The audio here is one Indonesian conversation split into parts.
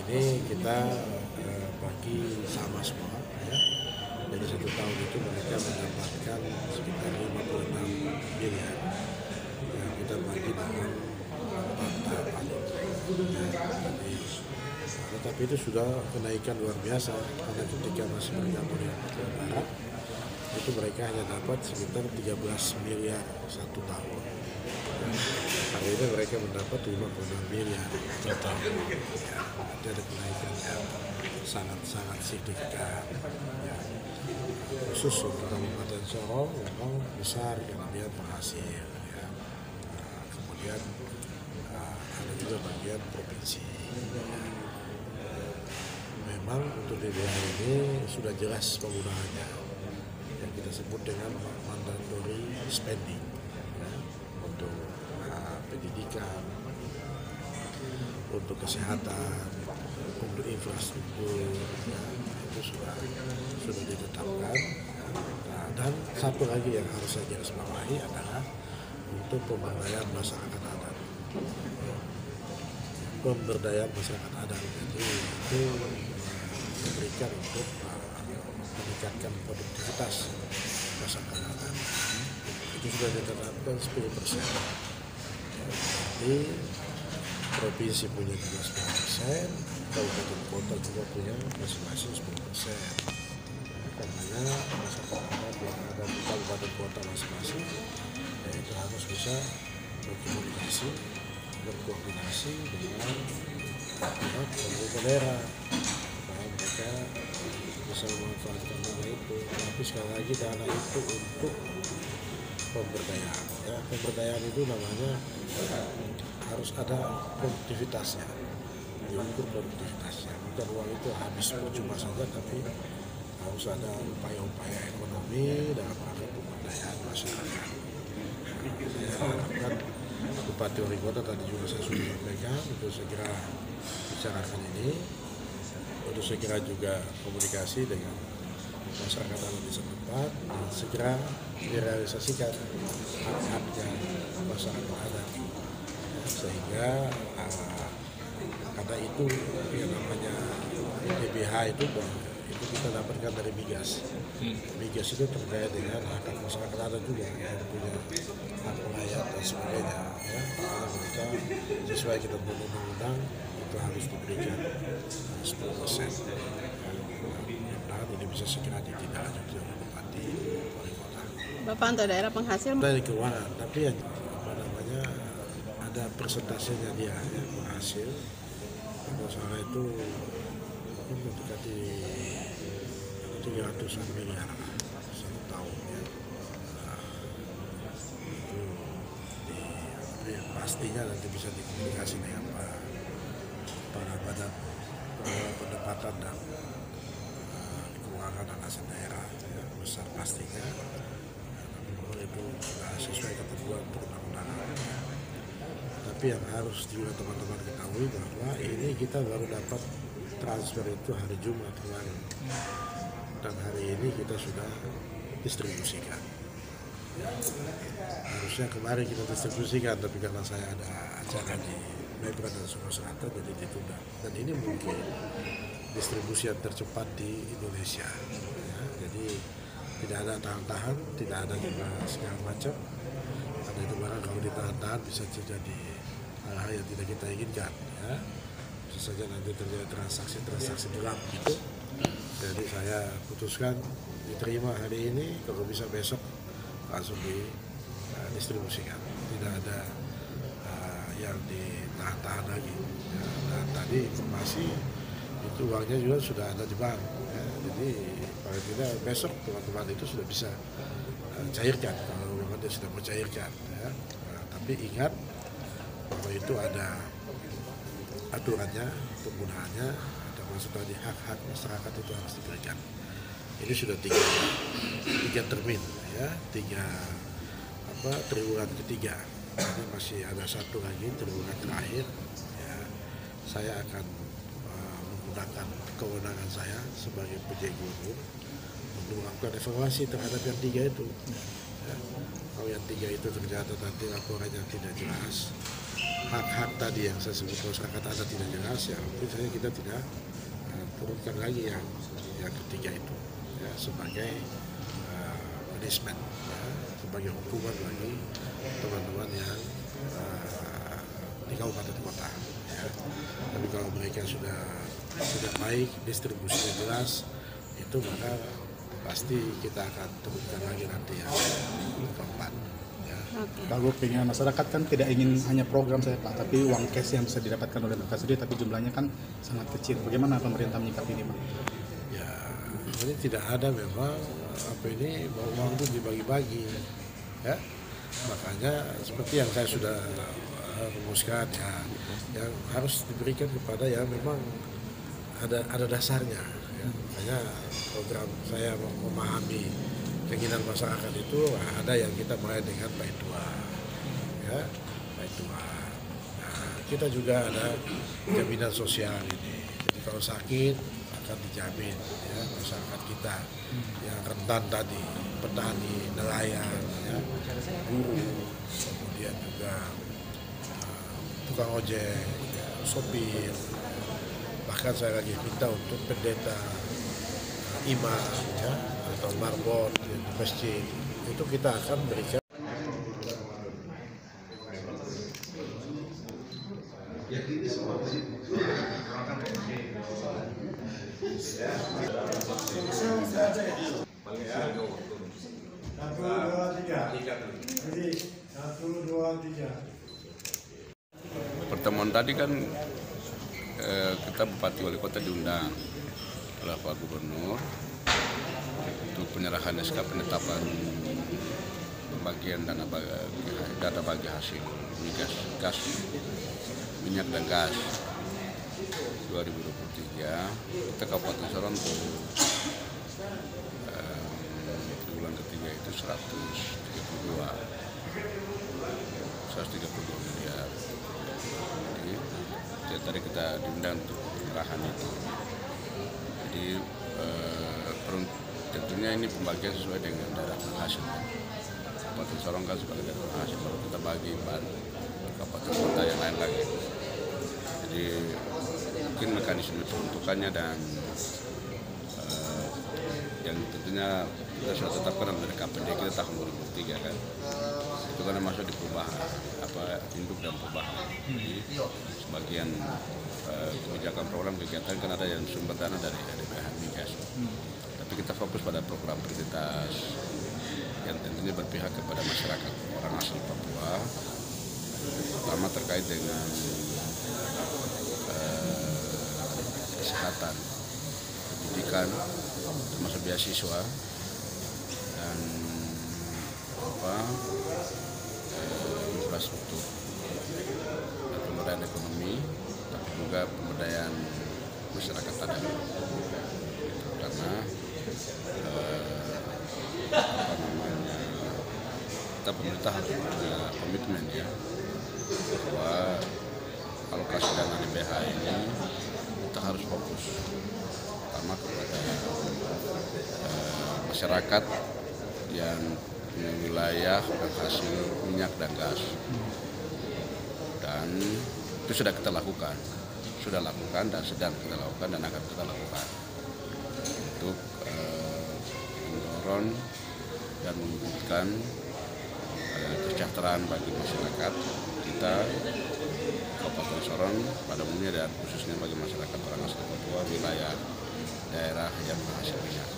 ini kita bagi sama semua ya. Jadi 1 tahun itu mereka mendapatkan sekitar 56 miliar yang kita bagi dalam 4 tahapan. Ya, tetapi itu sudah kenaikan luar biasa karena ketika masih bergabung dengan Papua Barat itu mereka hanya dapat sekitar 13 miliar 1 tahun. Hari ini mereka mendapat 56 miliar total. Ya, ada kenaikan yang sangat signifikan. Ya. Khusus untuk Kabupaten Sorong memang besar karena dia penghasil. Ya. Kemudian ada juga bagian provinsi. Ya. Memang untuk DBH ini sudah jelas penggunaannya yang kita sebut dengan mandatory spending ya, untuk pendidikan, untuk kesehatan, untuk infrastruktur ya, itu sudah ditetapkan ya. Dan satu lagi yang harus saya garisbawahi adalah untuk pemberdayaan masyarakat adat. Pemberdayaan masyarakat adat itu memberikan untuk meningkatkan produktivitas masyarakat adat. Itu sudah ditetapkan 10%. Jadi provinsi punya 12%, kabupaten kota juga punya masing-masing 10%. Karena masyarakat adat yang ada di kabupaten kota masing-masing, itu harus bisa berkoordinasi dengan pihak pemerintah daerah supaya mereka bisa memanfaatkan dana itu. Tapi sekali lagi dana itu untuk pemberdayaan. Ya, pemberdayaan itu namanya harus ada produktivitasnya, diukur produktivitasnya. Bukan uang itu habis percuma saja, tapi harus ada upaya-upaya ekonomi dalam rangka pemberdayaan masyarakat. Saya harapkan Bupati Wali Kota tadi juga saya sudah sampaikan untuk segera bicarakan ini, untuk segera juga komunikasi dengan masyarakat adat di setempat dan segera direalisasikan hak-haknya masyarakat adat sehingga karena itu yang namanya DBH itu kita dapatkan dari migas. Migas itu terkait dengan hak masyarakat adat juga yang punya hak melayat dan sebagainya. Ya, karena mereka sesuai ketentuan undang-undang itu harus diberikan 10%. Mudah-mudahan ini bisa segera ditindaklanjuti oleh Bupati Wali Kota. Bapak untuk daerah penghasil Dari keuangan, tapi yang ada persentasenya dia ya, penghasil. Kalau salah itu mungkin mendekati 300-an miliar 1 tahun ya. Itu pastinya nanti bisa dikomunikasi dengan para badan pendapatan dan keuangan dan aset daerah ya, besar pastinya. Tapi itu sudah sesuai ketentuan perundang-undangan. Tapi yang harus juga teman-teman ketahui bahwa ini kita baru dapat transfer itu hari Jumat kemarin dan hari ini kita sudah distribusikan. Ya, harusnya kemarin kita distribusikan, tapi karena saya ada acara di Mebra dan Sumatera Selatan jadi ditunda. Dan ini mungkin distribusi yang tercepat di Indonesia. Ya, jadi tidak ada tahan-tahan, tidak ada juga segala macam. Karena itu barang kalau ditahan-tahan bisa terjadi hal-hal yang tidak kita inginkan. Ya. Bisa saja nanti terjadi transaksi gelap gitu. Jadi saya putuskan diterima hari ini, kalau bisa besok langsung didistribusikan. Tidak ada yang ditahan-tahan lagi. Ya. Dan tadi informasi itu uangnya juga sudah ada di bank. Ya. Jadi paling tidak besok teman-teman itu sudah bisa cairkan kalau memang dia sudah mau cairkan. Ya. Nah, tapi ingat bahwa itu ada aturannya, penggunaannya, ada maksud tadi hak-hak masyarakat itu harus diberikan. Ini sudah tiga termin, ya, triwulan ketiga. Ini masih ada satu lagi triwulan terakhir. Ya, saya akan menggunakan kewenangan saya sebagai PJ Gubernur untuk melakukan evaluasi terhadap yang 3 itu. Ya, kalau yang 3 itu ternyata nanti laporannya tidak jelas, hak-hak tadi yang saya sebut masyarakat adat tidak jelas, ya mungkin saja kita tidak turunkan lagi yang ketiga itu ya, sebagai punishment ya, sebagai hukuman bagi teman-teman yang di kabupaten kota ya. Tapi kalau mereka sudah baik, distribusinya jelas, itu maka pasti kita akan turunkan lagi nanti yang keempat ya. Pak Gub, keinginan masyarakat kan tidak ingin hanya program saya Pak, tapi uang cash yang bisa didapatkan oleh mereka sendiri, tapi jumlahnya kan sangat kecil. Bagaimana pemerintah menyikapi ini Pak? Ya, ini tidak ada memang uang itu dibagi-bagi ya. Makanya seperti yang saya sudah rumuskan ya, yang harus diberikan kepada yang memang ada dasarnya ya. Makanya program saya memahami keinginan masyarakat itu ada yang kita mulai dengan baik tua ya, baik tua. Nah, kita juga ada jaminan sosial ini, jadi kalau sakit akan dijamin ya, masyarakat kita yang rentan tadi, petani, nelayan ya, guru, kemudian juga tukang ojek ya, sopir, bahkan saya lagi minta untuk pendeta, imam ya, atau marbot di masjid, itu kita akan berikan. Pertemuan tadi kan kita Bupati Wali Kota diundang oleh Pak Gubernur untuk penyerahan SK penetapan pembagian dana bagi hasil gas, minyak dan gas 2023. Kita Kabupaten Sorong untuk bulan ketiga itu 132 miliar. Jadi tadi kita diundang untuk penyerahan itu. Jadi tentunya ini pembagian sesuai dengan daerah penghasil. Kabupaten Sorong kan sebagai daerah penghasil, baru kita bagi kabupaten kota yang lain lagi. Jadi mungkin mekanisme peruntukannya dan yang tentunya kita sudah tetapkan dari KPD kita tahun 2003 kan. Itu karena masuk di perubahan induk dan perubahan. Jadi sebagian kebijakan program kegiatan kan ada yang sumber dana dari BH Migas. Tapi kita fokus pada program prioritas yang tentunya berpihak kepada masyarakat orang asal Papua, pertama terkait dengan kesehatan, pendidikan, termasuk beasiswa dan infrastruktur dan pemberdayaan ekonomi, tapi juga pemberdayaan masyarakat adat. Karena kita pemerintah harus punya komitmen ya bahwa alokasi dana di BH ini kita harus fokus pertama kepada masyarakat yang punya wilayah penghasil minyak dan gas, dan itu sudah kita lakukan, dan sedang kita lakukan dan akan kita lakukan untuk mendorong dan mewujudkan kesejahteraan bagi masyarakat kita Kabupaten Sorong pada umumnya dan khususnya bagi masyarakat orang asli Papua wilayah daerah yang menghasil minyak.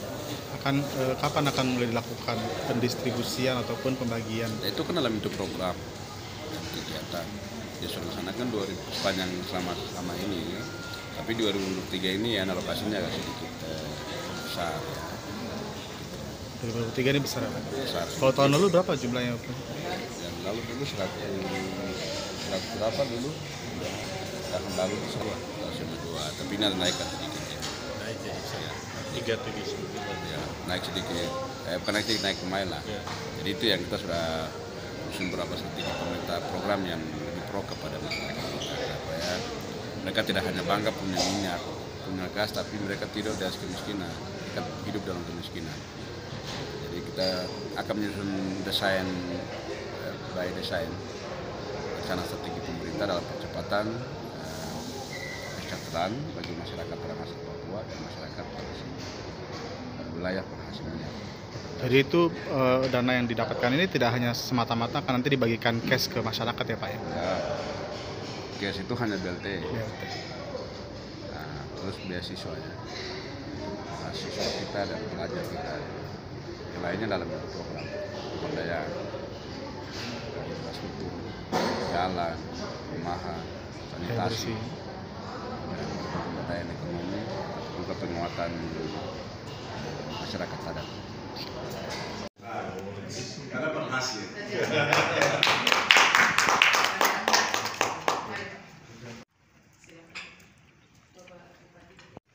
Kapan akan mulai dilakukan pendistribusian ataupun pembagian? Nah, itu kan dalam bentuk program dan kegiatan ya sudah dilaksanakan sepanjang selama ini, tapi 2023 ini ya alokasinya agak sedikit besar ya. 2023 ini besar. Kalau tahun lalu berapa jumlahnya? Yang lalu dulu 100 berapa dulu? Tahun lalu itu 102, tapi ini ada naikkan sedikit ya. Naik ya, Ya, naik sedikit, bukan naik lumayan lah. Ya. Jadi itu yang kita sudah usun berapa sedikit pemerintah program yang lebih pro kepada masyarakat supaya mereka tidak hanya bangga punya minyak, punya gas, tapi mereka tidak di atas kemiskinan, mereka hidup dalam kemiskinan. Jadi kita akan menyusun desain rencana strategi pemerintah kita dalam percepatan kesejahteraan bagi masyarakat penghasil Papua dan masyarakat wilayah penghasil minyak. Jadi itu dana yang didapatkan ini tidak hanya semata-mata kan nanti dibagikan cash ke masyarakat ya Pak ya? Ya, cash itu hanya BLT. Nah, terus beasiswanya, mahasiswa kita dan pelajar kita. Yang lainnya dalam bentuk program pemberdayaan, infrastruktur, jalan, rumahan, sanitasi, dan pemberdayaan ekonomi, juga penguatan masyarakat adat. Karena penghasil.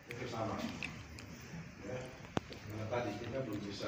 Itu sama. Ya. Karena tadi kita belum bisa